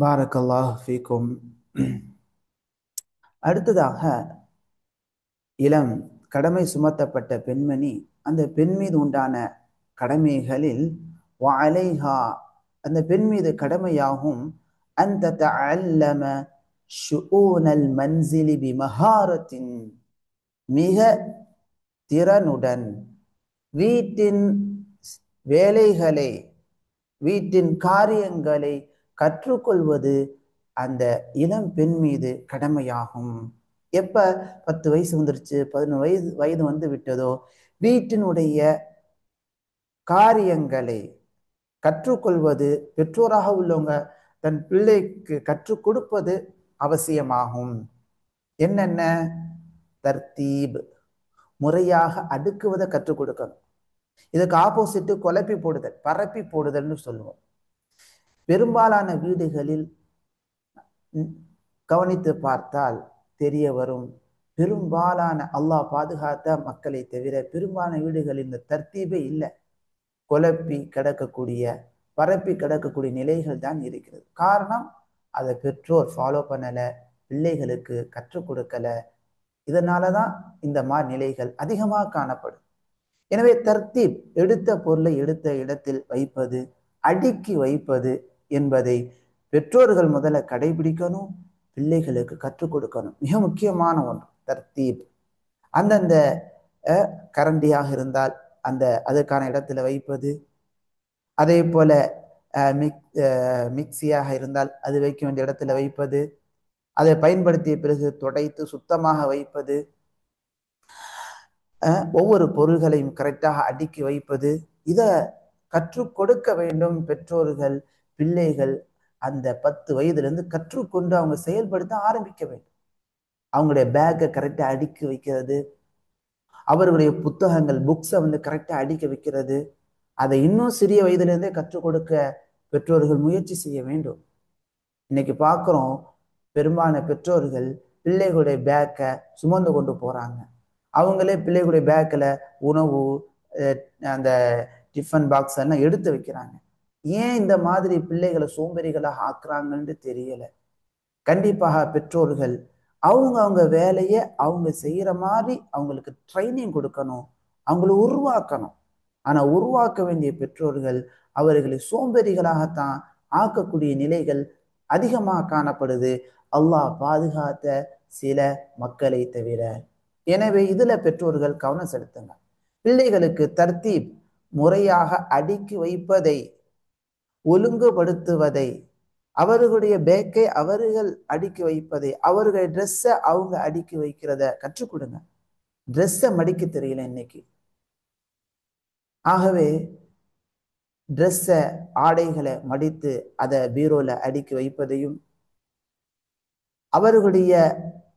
பாரக்கல்லாஹ் ஃபீக்கும். அடுத்ததாக, இளம் கடமை சுமத்தப்பட்ட பெண்மணி அந்த பெண் மீது உண்டான கடமைகளில் வஅலைஹா, அந்த பெண் மீது கடமையாகும் அந்த தஅல்லம ஷுஊனல் மன்சிலி பிமஹாரத்தின், மிக திறனுடன் வீட்டின் வேலைகளை, வீட்டின் காரியங்களை கற்றுக்கொள்வது அந்த இளம் பெண் மீது கடமையாகும். எப்ப 10 வயசு வந்துருச்சு, 11 வயது வந்து விட்டதோ, வீட்டினுடைய காரியங்களை கற்றுக்கொள்வது, பெற்றோராக உள்ளவங்க தன் பிள்ளைக்கு கற்றுக் கொடுப்பது அவசியமாகும். என்னென்ன? தர்தீப், முறையாக அடுக்குவதை கற்றுக் கொடுக்கணும். இதுக்கு ஆப்போசிட்டு குழப்பி போடுதல், பரப்பி போடுதல்னு சொல்லுவோம். பெரும்பாலான வீடுகளில் கவனித்து பார்த்தால் தெரிய வரும், பெரும்பாலான அல்லாஹ் பாதுகாத்த மக்களை தவிர பெரும்பாலான வீடுகளில் இந்த தர்த்தீபே இல்லை. குழப்பி கிடக்கக்கூடிய, பரப்பி கிடக்கக்கூடிய நிலைகள் தான் இருக்கிறது. காரணம், அதை பெற்றோர் ஃபாலோ பண்ணலை, பிள்ளைகளுக்கு கற்றுக் கொடுக்கல. இதனால தான் இந்த மாதிரி நிலைகள் அதிகமாக காணப்படும். எனவே தர்த்தீப், எடுத்த பொருளை எடுத்த இடத்தில் வைப்பது, அடுக்கி வைப்பது என்பதை பெற்றோர்கள் முதல்ல கடைபிடிக்கணும், பிள்ளைகளுக்கு கற்றுக் கொடுக்கணும். மிக முக்கியமான ஒன்று தர்த்தீப். அந்தந்த கரண்டியாக இருந்தால் அந்த அதற்கான இடத்துல வைப்பது, அதே போல மிக்சியாக இருந்தால் அது வைக்க வேண்டிய இடத்துல வைப்பது, அதை பயன்படுத்திய பிறகு துடைத்து சுத்தமாக வைப்பது, ஒவ்வொரு பொருள்களையும் கரெக்டாக அடுக்கி வைப்பது, இதை கற்றுக் கொடுக்க வேண்டும் பெற்றோர்கள். பிள்ளைகள் அந்த 10 வயதிலிருந்து கற்றுக்கொண்டு அவங்க செயல்படுத்த ஆரம்பிக்க வேண்டும். அவங்களுடைய பேக்கை கரெக்டாக அடுக்கி வைக்கிறது, அவர்களுடைய புத்தகங்கள் புக்ஸை கரெக்டாக அடுக்கி வைக்கிறது, அதை இன்னும் சிறிய வயதிலிருந்தே கற்றுக் கொடுக்க பெற்றோர்கள் முயற்சி செய்ய வேண்டும். இன்னைக்கு பார்க்குறோம், பெரும்பாலான பெற்றோர்கள் பிள்ளைகளுடைய பேக்கை சுமந்து கொண்டு போகிறாங்க. அவங்களே பிள்ளைகளுடைய பேக்கில் உணவு, அந்த டிஃபன் பாக்ஸ் எல்லாம் எடுத்து வைக்கிறாங்க. ஏன் இந்த மாதிரி பிள்ளைகளை சோம்பேறிகளாக ஆக்குறாங்கன்னு தெரியலை. கண்டிப்பாக பெற்றோர்கள் அவங்க வேலையை அவங்க செய்கிற மாதிரி அவங்களுக்கு ட்ரைனிங் கொடுக்கணும், அவங்கள உருவாக்கணும். ஆனால் உருவாக்க வேண்டிய பெற்றோர்கள் அவர்களை சோம்பேறிகளாகத்தான் ஆக்கக்கூடிய நிலைகள் அதிகமாக காணப்படுது, அல்லாஹ் பாதுகாத்த சில மக்களை தவிர. எனவே இதுல பெற்றோர்கள் கவனம் செலுத்துங்க. பிள்ளைகளுக்கு தர்த்தீப், முறையாக அடுக்கி வைப்பதை, ஒழுங்குபடுத்துவதை, அவர்களுடைய பேக்கை அவர்கள் அடுக்கி வைப்பதை, அவர்களுடைய ட்ரெஸ்ஸை அவங்க அடுக்கி வைக்கிறத கற்றுக் கொடுங்க. ட்ரெஸ்ஸை மடிக்க தெரியல இன்னைக்கு. ஆகவே ட்ரெஸ்ஸை, ஆடைகளை மடித்து அதை பீரோல அடுக்கி வைப்பதையும், அவர்களுடைய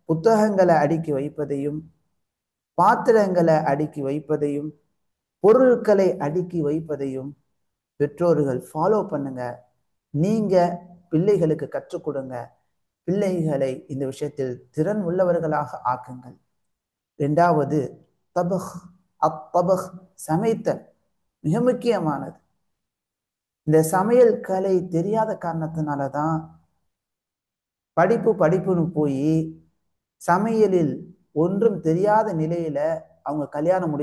புத்தகங்களை அடுக்கி வைப்பதையும், பாத்திரங்களை அடுக்கி வைப்பதையும், பொருட்களை அடுக்கி வைப்பதையும் பெற்றோர்கள் ஃபாலோ பண்ணுங்க. நீங்க பிள்ளைகளுக்கு கற்றுக் கொடுங்க. பிள்ளைகளை இந்த விஷயத்தில் திறன் உள்ளவர்களாக ஆக்குங்கள். இரண்டாவது தபஹ், அத்தபஹ், சமைத்தல் மிக முக்கியமானது. இந்த சமையல் கலை தெரியாத காரணத்தினாலதான் படிப்புன்னு போய் சமையலில் ஒன்றும் தெரியாத நிலையில அவங்க கல்யாணம்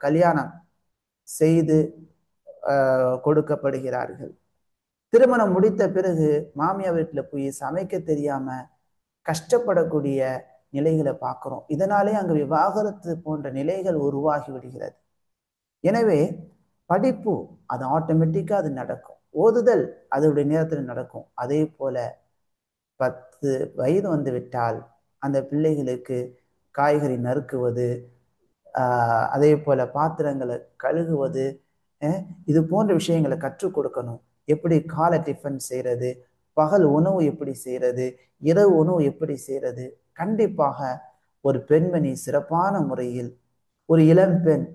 கல்யாணம் செய்து கொடுக்கப்படுகிறார்கள். திருமணம் முடித்த பிறகு மாமியார் வீட்டில் போய் சமைக்க தெரியாம கஷ்டப்படக்கூடிய நிலைகளை பார்க்கிறோம். இதனாலே அங்கு விவாகரத்து போன்ற நிலைகள் உருவாகி விடுகிறது. எனவே படிப்பு அது ஆட்டோமேட்டிக்கா அது நடக்கும், ஓதுதல் அதனுடைய நேரத்தில் நடக்கும். அதே போல 10 வயது வந்து விட்டால் அந்த பிள்ளைகளுக்கு காய்கறி நறுக்குவது, அதே போல பாத்திரங்களை கழுகுவது, இது போன்ற விஷயங்களை கற்றுக் கொடுக்கணும். எப்படி காலை டிஃபன் செய்யறது, பகல் உணவு எப்படி செய்யறது, இரவு உணவு எப்படி செய்யறது. கண்டிப்பாக ஒரு பெண்மணி சிறப்பான முறையில், ஒரு இளம்பெண்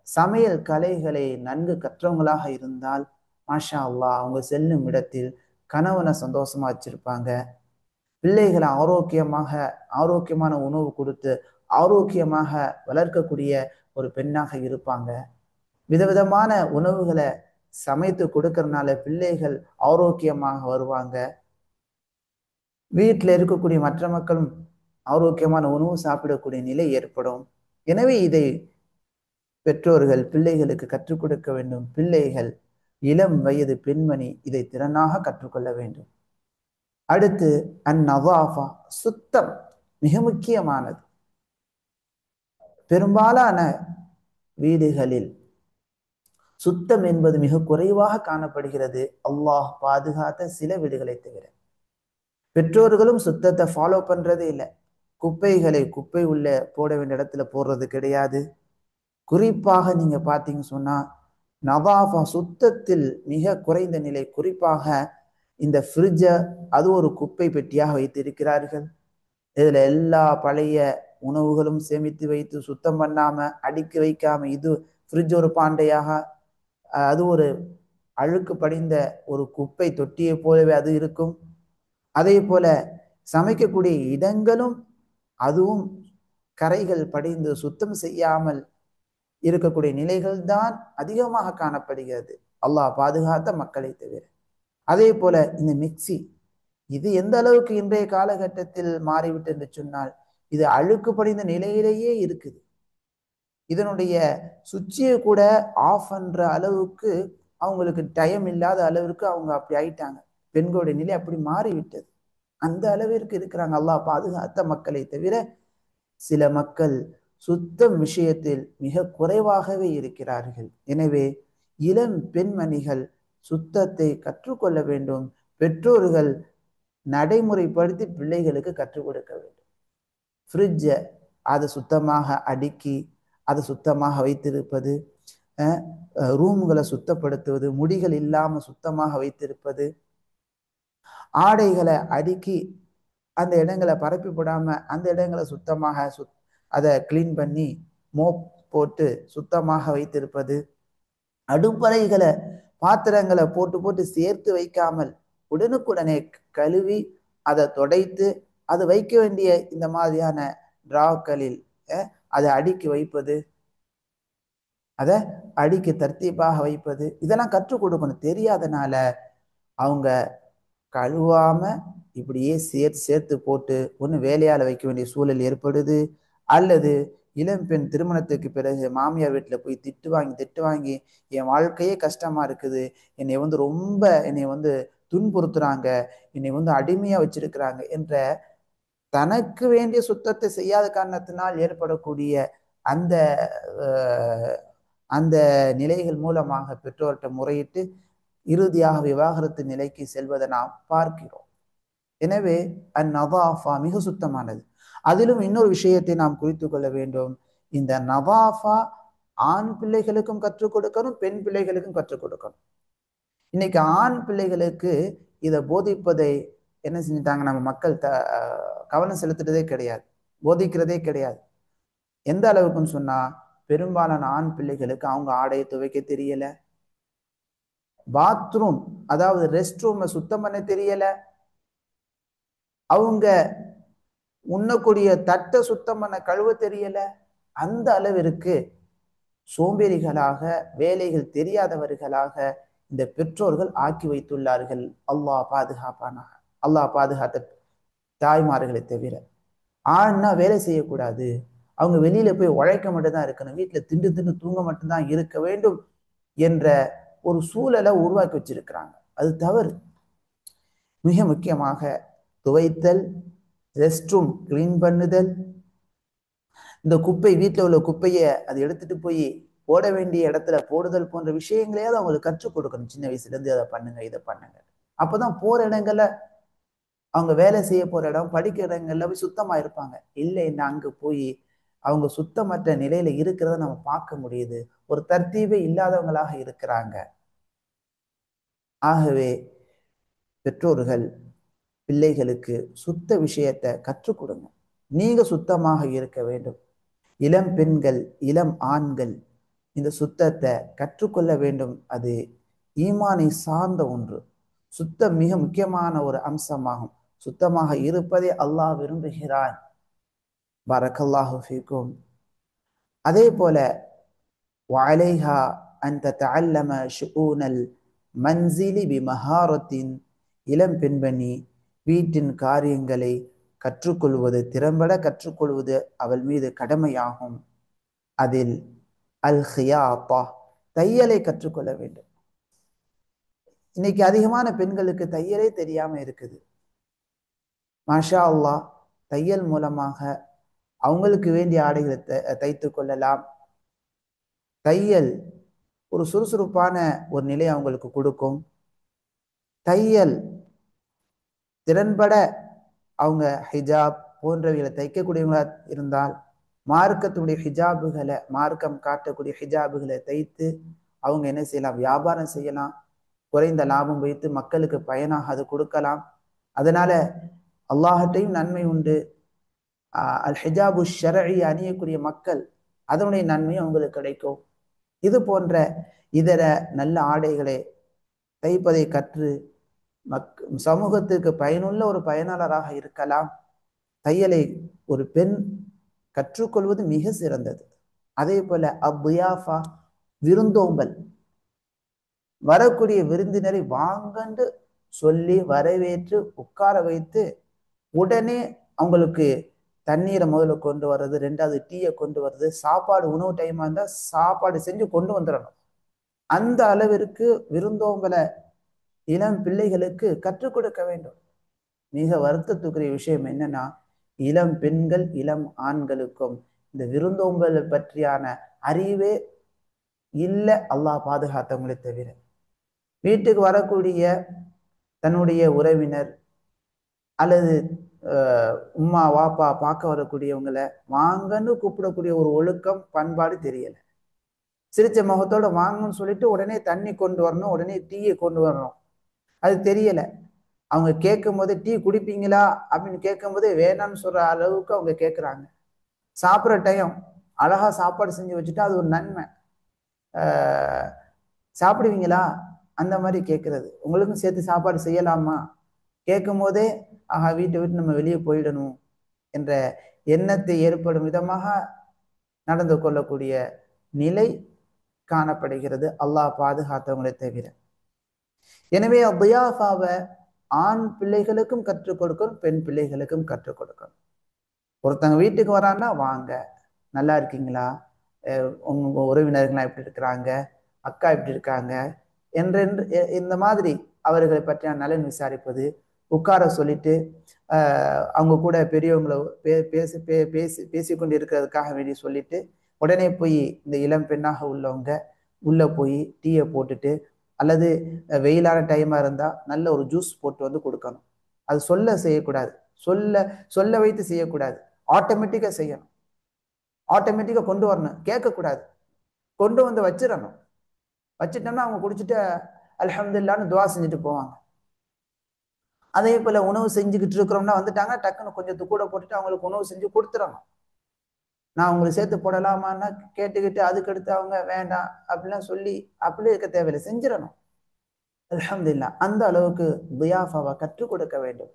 சமையல் கலைகளை நன்கு கற்றவங்களாக இருந்தால் மாஷா அல்லாஹ் அவங்க செல்லும் இடத்தில் கணவனை சந்தோஷமா வச்சிருப்பாங்க, பிள்ளைகளை ஆரோக்கியமான உணவு கொடுத்து ஆரோக்கியமாக வளர்க்கக்கூடிய ஒரு பெண்ணாக இருப்பாங்க. விதவிதமான உணவுகளை சமைத்து கொடுக்கறதுனால பிள்ளைகள் ஆரோக்கியமாக வருவாங்க. வீட்டில் இருக்கக்கூடிய மற்ற மக்களும் ஆரோக்கியமான உணவு சாப்பிடக்கூடிய நிலை ஏற்படும். எனவே இதை பெற்றோர்கள் பிள்ளைகளுக்கு கற்றுக் கொடுக்க வேண்டும். பிள்ளைகள் இளம் வயது பெண்மணி இதை திறனாக கற்றுக்கொள்ள வேண்டும். அடுத்து அந்நவாஃபா, சுத்தம் மிக முக்கியமானது. பெரும்பாலான வீடுகளில் சுத்தம் என்பது மிக குறைவாக காணப்படுகிறது, அல்லாஹ் பாதுகாத்த சில வீடுகளை தவிர. பெற்றோர்களும் சுத்தத்தை ஃபாலோ பண்றதே இல்லை. குப்பைகளை குப்பை உள்ள போட வேண்டிய இடத்துல போடுறது கிடையாது. குறிப்பாக நீங்க பார்த்தீங்க சொன்னா நவாஃபா, சுத்தத்தில் மிக குறைந்த நிலை. குறிப்பாக இந்த ஃப்ரிட்ஜை அது ஒரு குப்பை பெட்டியாக வைத்திருக்கிறார்கள். இதுல எல்லா பழைய உணவுகளும் சேமித்து வைத்து சுத்தம் பண்ணாம அடுக்கி வைக்காம, இது ஃப்ரிட்ஜ் ஒரு பாண்டையாக, அது ஒரு அழுக்கு படிந்த ஒரு குப்பை தொட்டியை போலவே அது இருக்கும். அதே போல சமைக்கக்கூடிய இடங்களும் அதுவும் கரைகள் படிந்து சுத்தம் செய்யாமல் இருக்கக்கூடிய நிலைகள் தான் அதிகமாக காணப்படுகிறது, அல்லாஹ் பாதுகாத்த மக்களை தவிர. அதே போல இந்த மிக்சி, இது எந்த அளவுக்கு இன்றைய காலகட்டத்தில் மாறிவிட்டு என்று சொன்னால், இது அழுக்கு படிந்த நிலையிலேயே இருக்குது. இதனுடைய சுவிட்சை கூட ஆஃப் பண்ற அளவுக்கு அவங்களுக்கு டைம் இல்லாத அளவிற்கு அவங்க அப்படி ஆயிட்டாங்க. பெண்களுடைய நிலை அப்படி மாறிவிட்டது. அந்த அளவிற்கு இருக்கிறாங்க, அல்லாஹ் பாதுகாத்த மக்களை தவிர. சில மக்கள் சுத்தம் விஷயத்தில் மிக குறைவாகவே இருக்கிறார்கள். எனவே இளம் பெண்மணிகள் சுத்தத்தை கற்றுக்கொள்ள வேண்டும். பெற்றோர்கள் நடைமுறைப்படுத்தி பிள்ளைகளுக்கு கற்றுக் கொடுக்க வேண்டும். ஃப்ரிட்ஜை அதை சுத்தமாக அடுக்கி அதை சுத்தமாக வைத்திருப்பது, ரூம்களை சுத்தப்படுத்துவது, முடிகள் இல்லாமல் சுத்தமாக வைத்திருப்பது, ஆடைகளை அடுக்கி அந்த இடங்களை பரப்பி போடாம அந்த இடங்களை சுத்தமாக அதை கிளீன் பண்ணி மோப் போட்டு சுத்தமாக வைத்திருப்பது, அடுப்பறைகளை பாத்திரங்களை போட்டு போட்டு சேர்த்து வைக்காமல் உடனுக்குடனே கழுவி அதை துடைத்து அது வைக்க வேண்டிய இந்த மாதிரியான டிராக்களில் அதை அடுக்கி வைப்பது, அதை அடுக்கி தர்த்தீபாக வைப்பது, இதெல்லாம் கற்றுக் கொடுக்கணும். தெரியாதனால அவங்க கழுவாம இப்படியே சேர்த்து சேர்த்து போட்டு ஒன்று வேலையால் வைக்க வேண்டிய சூழல் ஏற்படுது, அல்லது இளம்பெண் திருமணத்துக்கு பிறகு மாமியார் வீட்டில் போய் திட்டு வாங்கி என் வாழ்க்கையே கஷ்டமா இருக்குது, என்னை துன்புறுத்துறாங்க, என்னை அடிமையா வச்சிருக்கிறாங்க என்ற தனக்கு வேண்டிய சுத்தத்தை செய்யாத காரணத்தினால் ஏற்படக்கூடிய அந்த அந்த நிலைகள் மூலமாக பெற்றோர்கிட்ட முறையிட்டு இறுதியாக விவாகரத்து நிலைக்கு செல்வதை நாம் பார்க்கிறோம். எனவே அந்நவாஃபா மிக சுத்தமானது. அதிலும் இன்னொரு விஷயத்தை நாம் குறித்து கொள்ள வேண்டும். இந்த நவாஃபா ஆண் பிள்ளைகளுக்கும் கற்றுக் கொடுக்கணும், பெண் பிள்ளைகளுக்கும் கற்றுக் கொடுக்கணும். இன்னைக்கு ஆண் பிள்ளைகளுக்கு இதை போதிப்பதை என்ன செஞ்சுட்டாங்க, நம்ம மக்கள் கவனம் செலுத்துறதே கிடையாது, போதிக்கிறதே கிடையாது. எந்த அளவுக்குன்னு சொன்னா, பெரும்பாலான ஆண் பிள்ளைகளுக்கு அவங்க ஆடையை துவைக்க தெரியல, பாத்ரூம் அதாவது ரெஸ்ட் ரூமை சுத்தம் பண்ண தெரியல, அவங்க உண்ணக்கூடிய தட்டை சுத்தம் பண்ண கழுவ தெரியல. அந்த அளவிற்கு சோம்பேறிகளாக, வேலைகள் தெரியாதவர்களாக இந்த பெற்றோர்கள் ஆக்கி வைத்துள்ளார்கள். அல்லாஹ் பாதுகாப்பானாக. அல்லாஹ் பாதுகாத்த தாய்மார்களை தவிர. ஆண்னா வேலை செய்யக்கூடாது, அவங்க வெளியில போய் உழைக்க மட்டும்தான் இருக்கணும், வீட்டுல திண்டு திண்டு தூங்க மட்டும்தான் இருக்க வேண்டும் என்ற ஒரு சூழலை உருவாக்கி வச்சிருக்கிறாங்க. அது தவறு. மிக முக்கியமாக துவைத்தல், ரெஸ்ட் ரூம் கிளீன் பண்ணுதல், இந்த குப்பை வீட்டில் உள்ள குப்பையை அதை எடுத்துட்டு போய் போட வேண்டிய இடத்துல போடுதல் போன்ற விஷயங்களையாவது அவங்களுக்கு கற்றுக் கொடுக்கணும். சின்ன வயசுல இருந்து அதை பண்ணுங்க, இதை பண்ணுங்க. அப்பதான் போற இடங்கள்ல, அவங்க வேலை செய்ய போற இடம், படிக்கிற இடங்கள்ல போய் சுத்தமா இருப்பாங்க. இல்லைன்னா அங்க போய் அவங்க சுத்தமற்ற நிலையில இருக்கிறத நம்ம பார்க்க முடியுது. ஒரு தர்த்தீபே இல்லாதவங்களாக இருக்கிறாங்க. ஆகவே பெற்றோர்கள் பிள்ளைகளுக்கு சுத்த விஷயத்தை கற்றுக் கொடுங்க. நீங்க சுத்தமாக இருக்க வேண்டும். இளம் பெண்கள், இளம் ஆண்கள் இந்த சுத்தத்தை கற்றுக்கொள்ள வேண்டும். அது ஈமானை சார்ந்த ஒன்று. சுத்தம் மிக முக்கியமான ஒரு அம்சமாகும். சுத்தமாக இருப்பதை அல்லாஹ் விரும்புகிறான். பரக்கல்லாஹு ஃபீக்கும். அதே போல வலைஹா அன் ததஅல்லம ஷுஊனல் மன்சிலி பிமஹாரத்தின், இளம் பெண்மணி வீட்டின் காரியங்களை கற்றுக்கொள்வது, திறம்பட கற்றுக்கொள்வது அவள் மீது கடமையாகும். அதில் அல் ஹியாத்தா, தையலை கற்றுக்கொள்ள வேண்டும். இன்னைக்கு அதிகமான பெண்களுக்கு தையலே தெரியாம இருக்குது. மாஷா அல்லாஹ், தையல் மூலமாக அவங்களுக்கு வேண்டிய ஆடைகளை தைத்து கொள்ளலாம். தையல் ஒரு சுறுசுறுப்பான ஒரு நிலை அவங்களுக்கு கொடுக்கும். தையல் திறன்பட அவங்க ஹிஜாப் போன்றவைகளை தைக்கக்கூடியவங்களா இருந்தால் மார்க்கத்துடைய ஹிஜாபுகளை, மார்க்கம் காட்டக்கூடிய ஹிஜாபுகளை தைத்து அவங்க என்ன செய்யலாம், வியாபாரம் செய்யலாம். குறைந்த லாபம் வைத்து மக்களுக்கு பயனாக அது கொடுக்கலாம். அதனால அல்லாஹ்ட்டையும் நன்மை உண்டு. அல் ஹிஜாபு ஷரஇ அணியக்கூடிய மக்கள் அதனுடைய நன்மையும் அவங்களுக்கு கிடைக்கும். இது போன்ற இதர நல்ல ஆடைகளை தைப்பதை கற்று சமூகத்துக்கு பயனுள்ள ஒரு பயனாளராக இருக்கலாம். தையலை ஒரு பெண் கற்றுக்கொள்வது மிக சிறந்தது. அதே போல அப்தியாஃபா, விருந்தோம்பல், வரக்கூடிய விருந்தினரை வாங்கண்டு சொல்லி வரவேற்று உட்கார வைத்து உடனே அவங்களுக்கு தண்ணீரை முதல்ல கொண்டு வர்றது, ரெண்டாவது டீயை கொண்டு வர்றது, சாப்பாடு உணவு டைமா இருந்தால் சாப்பாடு செஞ்சு கொண்டு வந்துடணும். அந்த அளவிற்கு விருந்தோம்பலை இளம் பிள்ளைகளுக்கு கற்றுக் கொடுக்க வேண்டும். மிக வருத்தத்துக்குரிய விஷயம் என்னன்னா, இளம் பெண்கள் இளம் ஆண்களுக்கும் இந்த விருந்தோம்பலை பற்றியான அறிவே இல்லை. அல்லாஹ் பாதுகாத்தவங்களை தவிர வீட்டுக்கு வரக்கூடிய தன்னுடைய உறவினர் அல்லது உம்மா வாப்பா பார்க்க வரக்கூடியவங்களை வாங்கன்னு கூப்பிடக்கூடிய ஒரு ஒழுக்கம் பண்பாடு தெரியல. சிரிச்ச முகத்தோட வாங்கன்னு சொல்லிட்டு உடனே தண்ணி கொண்டு வரணும், உடனே டீயை கொண்டு வரணும், அது தெரியல. அவங்க கேட்கும் போது டீ குடிப்பீங்களா அப்படின்னு கேட்கும் போது வேணான்னு சொல்ற அளவுக்கு அவங்க கேட்குறாங்க. சாப்பிட்ற டைம் அழகா சாப்பாடு செஞ்சு வச்சுட்டா அது ஒரு நன்மை. சாப்பிடுவீங்களா அந்த மாதிரி கேட்கறது, உங்களுக்கும் சேர்த்து சாப்பாடு செய்யலாமா கேட்கும் போதே ஆஹா வீட்டை விட்டு நம்ம வெளியே போயிடணும் என்ற எண்ணத்தை ஏற்படும் விதமாக நடந்து கொள்ளக்கூடிய நிலை காணப்படுகிறது. அல்லாஹ் பாதுகாத்தவங்களை தவிர. எனவே அப்தியாஃபாவை ஆண் பிள்ளைகளுக்கும் கற்றுக் கொடுக்கணும், பெண் பிள்ளைகளுக்கும் கற்றுக் கொடுக்கணும். ஒருத்தவங்க வீட்டுக்கு வரான்னா வாங்க, நல்லா இருக்கீங்களா, உங்க உறவினர்கள்லாம் எப்படி இருக்கிறாங்க, அக்கா எப்படி இருக்காங்க என்று இந்த மாதிரி அவர்களை பற்றியான நலன் விசாரிப்பது, உட்கார சொல்லிட்டு அவங்க கூட பெரியவங்களை பேசிக்கொண்டு இருக்கிறதுக்காக வேண்டி சொல்லிட்டு உடனே போய் இந்த இளம் பெண்ணாக உள்ளவங்க உள்ள போய் டீயை போட்டுட்டு அல்லது வெயிலான டைமா இருந்தா நல்ல ஒரு ஜூஸ் போட்டு வந்து கொடுக்கணும். அது செய்யக்கூடாது, சொல்ல வைத்து செய்யக்கூடாது, ஆட்டோமேட்டிக்கா செய்யணும். ஆட்டோமேட்டிக்கா கொண்டு வரணும், கேட்கக்கூடாது, கொண்டு வந்து வச்சிடணும். வச்சுட்டோம்னா அவங்க குடிச்சிட்டு அல்ஹம்துலில்லாஹ்னு துவா செஞ்சுட்டு போவாங்க. அதே போல உணவு செஞ்சுக்கிட்டு இருக்கிறோம்னா வந்துட்டாங்க, டக்குன்னு கொஞ்சம் கூட போட்டுட்டு அவங்களுக்கு உணவு செஞ்சு கொடுத்துடணும். நான் உங்களுக்கு சேர்த்து போடலாமான்னா கேட்டுக்கிட்டு அதுக்கடுத்து அவங்க வேண்டாம் அப்படிலாம் சொல்லி அப்படியே இருக்க தேவையில்லை, செஞ்சிடணும். அல்ஹம்துலில்லாஹ், அந்த அளவுக்கு தியாஃபாவை கற்றுக் கொடுக்க வேண்டும்.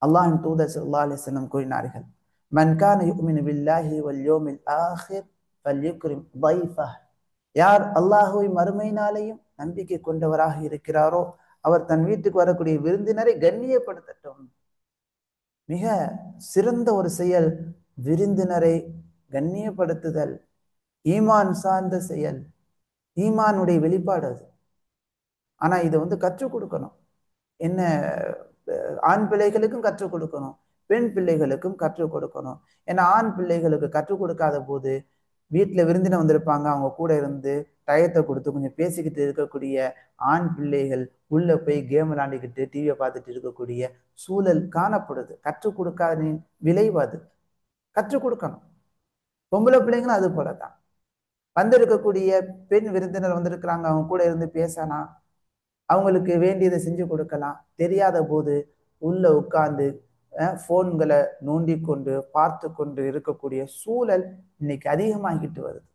அல்லாஹ்வின் தூதர் ஸல்லல்லாஹு அலைஹி வஸல்லம் கூறினார்கள், மன் கான யுமினு பில்லாஹி வல் யௌமில் ஆகிர் ஃபல்யுக்ரிம் தைஃபஹ். யார் அல்லாஹ்வை மறுமை நாளையும் நம்பிக்கை கொண்டவராக இருக்கிறாரோ அவர் தன் வீட்டுக்கு வரக்கூடிய விருந்தினரை கண்ணியப்படுத்தட்டும். மிக சிறந்த ஒரு செயல் விருந்தினரை கண்ணியப்படுத்துதல், ஈமான் சார்ந்த செயல், ஈமானுடைய வெளிப்பாடு அது. ஆனா இதை கற்றுக் கொடுக்கணும். என்ன, ஆண் பிள்ளைகளுக்கும் கற்றுக் கொடுக்கணும், பெண் பிள்ளைகளுக்கும் கற்றுக் கொடுக்கணும். ஏன்னா ஆண் பிள்ளைகளுக்கு கற்றுக் கொடுக்காத போது வீட்டுல விருந்தினர் வந்திருப்பாங்க, அவங்க கூட இருந்து டயத்தை கொடுத்து கொஞ்சம் பேசிக்கிட்டு இருக்கக்கூடிய ஆண் பிள்ளைகள் உள்ள போய் கேம் விளையாண்டுக்கிட்டு டிவியை பார்த்துட்டு இருக்கக்கூடிய சூழல் காணப்படுது. கற்றுக் கொடுக்காத விளைவு அது. கற்றுக் கொடுக்கணும். பொம்பளை பிள்ளைங்களும் அது போலதான். வந்திருக்கக்கூடிய பெண் விருந்தினர் வந்திருக்கிறாங்க, அவங்க கூட இருந்து பேசலாம், அவங்களுக்கு வேண்டியதை செஞ்சு கொடுக்கலாம். தெரியாத போது உள்ள உட்கார்ந்து போன்களை நோண்டி கொண்டு பார்த்து கொண்டு இருக்கக்கூடிய சூழல் இன்னைக்கு அதிகமாகிட்டு வருது.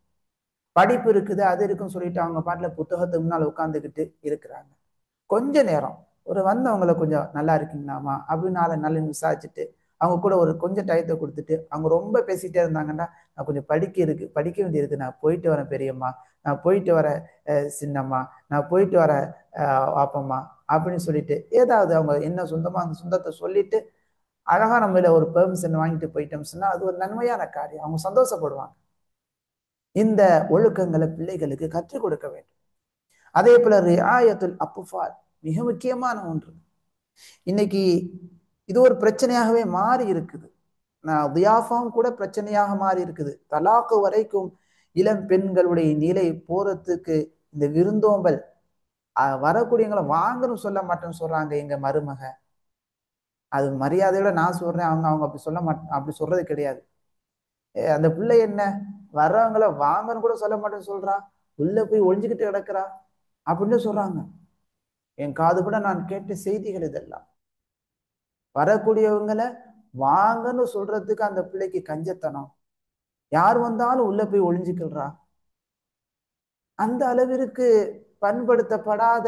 படிப்பு இருக்குது, அது இருக்குன்னு சொல்லிட்டு அவங்க பாட்டுல புத்தகத்துக்கு முன்னால் உட்கார்ந்துக்கிட்டு இருக்கிறாங்க. கொஞ்ச நேரம் ஒரு வந்தவங்களை கொஞ்சம் நல்லா இருக்கீங்களாமா அப்படின்னு நல்லா விசாரிச்சுட்டு அவங்க கூட ஒரு கொஞ்சம் டயத்தை கொடுத்துட்டு, அவங்க ரொம்ப பேசிட்டே இருந்தாங்கன்னா, நான் கொஞ்சம் படிக்க வேண்டியிருக்கு, நான் போயிட்டு வரேன் பெரியம்மா, நான் போயிட்டு வரேன் சின்னம்மா, நான் போயிட்டு வரேன் வாப்பம்மா அப்படின்னு சொல்லிட்டு, ஏதாவது அவங்க என்ன சொந்தமோ அந்த சொந்தத்தை சொல்லிட்டு அழகா நம்மள ஒரு பெர்மிஷன் வாங்கிட்டு போயிட்டோம் சொன்னா அது ஒரு நன்மையான காரியம். அவங்க சந்தோஷப்படுவாங்க. இந்த ஒழுக்கங்களை பிள்ளைகளுக்கு கற்றுக் கொடுக்க வேண்டும். அதே போல ரிஆயத்துல் அத்ஃபால் மிக முக்கியமான ஒன்று. இன்னைக்கு இது ஒரு பிரச்சனையாகவே மாறி இருக்குது. தியாஃபாவும் கூட பிரச்சனையாக மாறி இருக்குது. தலாக்கு வரைக்கும் இளம் பெண்களுடைய நிலை போறதுக்கு இந்த விருந்தோம்பல் வரக்கூடியவங்களை வாங்கன்னு சொல்ல மாட்டேன்னு சொல்றாங்க எங்க மருமக. அது மரியாதையோட நான் சொல்றேன், அவங்க அவங்க அப்படி சொல்ல மாட்டேன், அப்படி சொல்றது கிடையாது. அந்த பிள்ளை என்ன வர்றவங்கள வாங்கன்னு கூட சொல்ல மாட்டேன்னு சொல்றா, உள்ள போய் ஒளிஞ்சுக்கிட்டு கிடக்குறா அப்படின்னு சொல்றாங்க. என் காது கூட நான் கேட்ட செய்திகள் இதெல்லாம். வரக்கூடியவங்களை வாங்கன்னு சொல்றதுக்கு அந்த பிள்ளைக்கு கஞ்சத்தனம். யார் வந்தாலும் உள்ள போய் ஒளிஞ்சுக்கிறா. அந்த அளவிற்கு பண்படுத்தப்படாத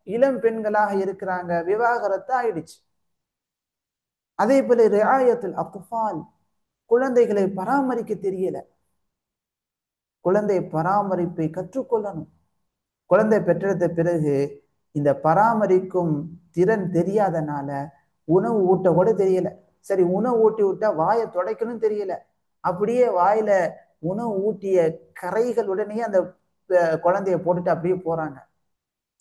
இளம் பெண்களாக இருக்கிறாங்க. விவாகரத்து ஆயிடுச்சு. அதே போல ரிஆயத்துல் அத்ஃபால் குழந்தைகளை பராமரிக்க தெரியல. குழந்தை பராமரிப்பை கற்றுக்கொள்ளணும். குழந்தை பெற்றெடுத்த பிறகு இந்த பராமரிக்கும் திறன் தெரியாதனால உணவு ஊட்ட கூட தெரியல. சரி, உணவு ஊட்டி விட்டா வாயை துடைக்கணும் தெரியல. அப்படியே வாயில உணவு ஊட்டிய கரைகள் உடனே அந்த குழந்தைய போட்டுட்டு அப்படியே போறாங்க.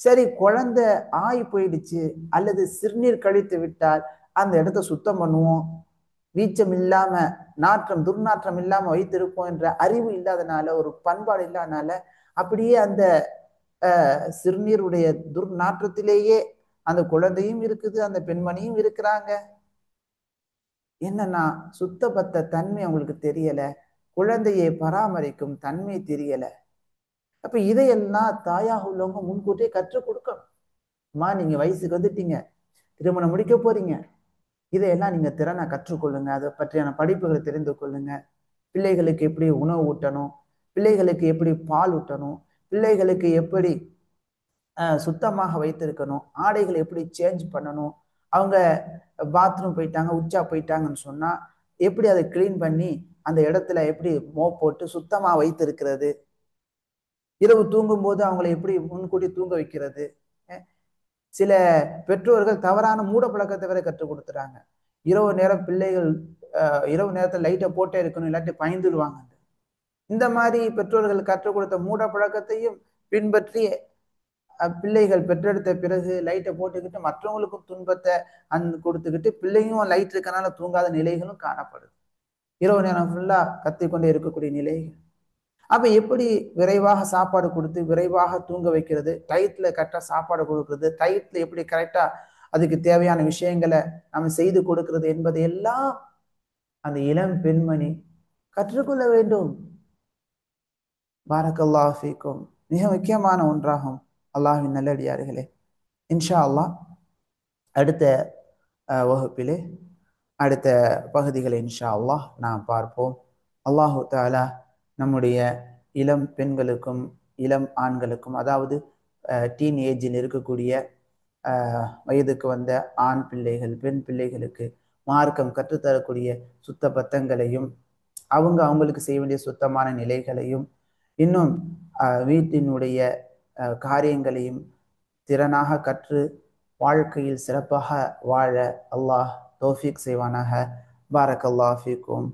சரி, குழந்தை ஆய் போயிடுச்சு அல்லது சிறுநீர் கழித்து விட்டால் அந்த இடத்த சுத்தம் பண்ணுவோம், வீச்சம் இல்லாம துர்நாற்றம் இல்லாம வைத்திருப்போம் என்ற அறிவு இல்லாதனால, ஒரு பண்பாடு இல்லாதனால அப்படியே அந்த சிறுநீருடைய துர்நாற்றத்திலேயே அந்த குழந்தையும் இருக்குது, அந்த பெண்மணியும் இருக்கிறாங்க. என்னன்னா சுத்தபத்த தன்மை அவங்களுக்கு தெரியல, குழந்தையை பராமரிக்கும் தன்மை தெரியல. அப்ப இதையெல்லாம் தாயாக உள்ளவங்க முன்கூட்டியே கற்றுக் கொடுக்கணும். அம்மா, நீங்க வயசுக்கு வந்துட்டீங்க, திருமணம் முடிக்க போறீங்க, இதையெல்லாம் நீங்க திறனை கற்றுக்கொள்ளுங்க, அதை பற்றியான படிப்புகளை தெரிந்து கொள்ளுங்க. பிள்ளைகளுக்கு எப்படி உணவு ஊட்டணும், பிள்ளைகளுக்கு எப்படி பால் ஊட்டணும், பிள்ளைகளுக்கு எப்படி சுத்தமாக வைத்திருக்கணும், ஆடைகளை எப்படி சேஞ்ச் பண்ணணும், அவங்க பாத்ரூம் போயிட்டாங்க, உச்சா போயிட்டாங்கன்னு சொன்னா எப்படி அதை கிளீன் பண்ணி அந்த இடத்துல எப்படி மோப் போட்டு சுத்தமா வைத்திருக்கிறது, இரவு தூங்கும் போது அவங்களை எப்படி முன்கூட்டி தூங்க வைக்கிறது. சில பெற்றோர்கள் தவறான மூட பழக்கத்தை வரை கற்றுக் கொடுத்துறாங்க. இரவு நேரம் பிள்ளைகள் இரவு நேரத்தில் லைட்டை போட்டே இருக்கணும், இல்லாட்டி பயந்துடுவாங்க. இந்த மாதிரி பெற்றோர்கள் கற்றுக் கொடுத்த மூட பழக்கத்தையும் பின்பற்றி பிள்ளைகள் பெற்றெடுத்த பிறகு லைட்டை போட்டுக்கிட்டு மற்றவங்களுக்கும் துன்பத்தை கொடுத்துக்கிட்டு பிள்ளையும் லைட் இருக்கனால தூங்காத நிலைகளும் காணப்படுது. இரவு நேரம் ஃபுல்லா கத்திக்கொண்டே இருக்கக்கூடிய நிலைகள். அப்ப எப்படி விரைவாக சாப்பாடு கொடுத்து விரைவாக தூங்க வைக்கிறது, டயத்துல கரெக்டா சாப்பாடு கொடுக்கறது, டயத்துல எப்படி கரெக்டா அதுக்கு தேவையான விஷயங்களை நம்ம செய்து கொடுக்கிறது என்பதை எல்லாம் அந்த இளம் பெண்மணி கற்றுக்கொள்ள வேண்டும். பாரக்கல்லாஹு ஃபீக்கும். மிக முக்கியமான ஒன்றாகும் அல்லாஹ்வின் நல்லடியார்களே. இன்ஷா அல்லாஹ் அடுத்த வகுப்பிலே அடுத்த பகுதிகளை இன்ஷா அல்லாஹ் நாம் பார்ப்போம். அல்லாஹு தஆலா நம்முடைய இளம் பெண்களுக்கும் இளம் ஆண்களுக்கும், அதாவது டீன் ஏஜில் இருக்கக்கூடிய வயதுக்கு வந்த ஆண் பிள்ளைகள் பெண் பிள்ளைகளுக்கு மார்க்கம் கற்றுத்தரக்கூடிய சுத்த பத்தங்களையும் அவங்களுக்கு செய்ய வேண்டிய சுத்தமான நிலைகளையும் இன்னும் வீட்டினுடைய காரியங்களையும் திறனாக கற்று வாழ்க்கையில் சிறப்பாக வாழ அல்லாஹ் தௌஃபீக் செய்வானாக. பாரக்கல்லாஹு ஃபீக்கும்.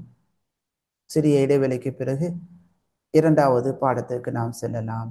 சிறிய இடைவெளிக்கு பிறகு இரண்டாவது பாடத்திற்கு நாம் செல்லலாம்.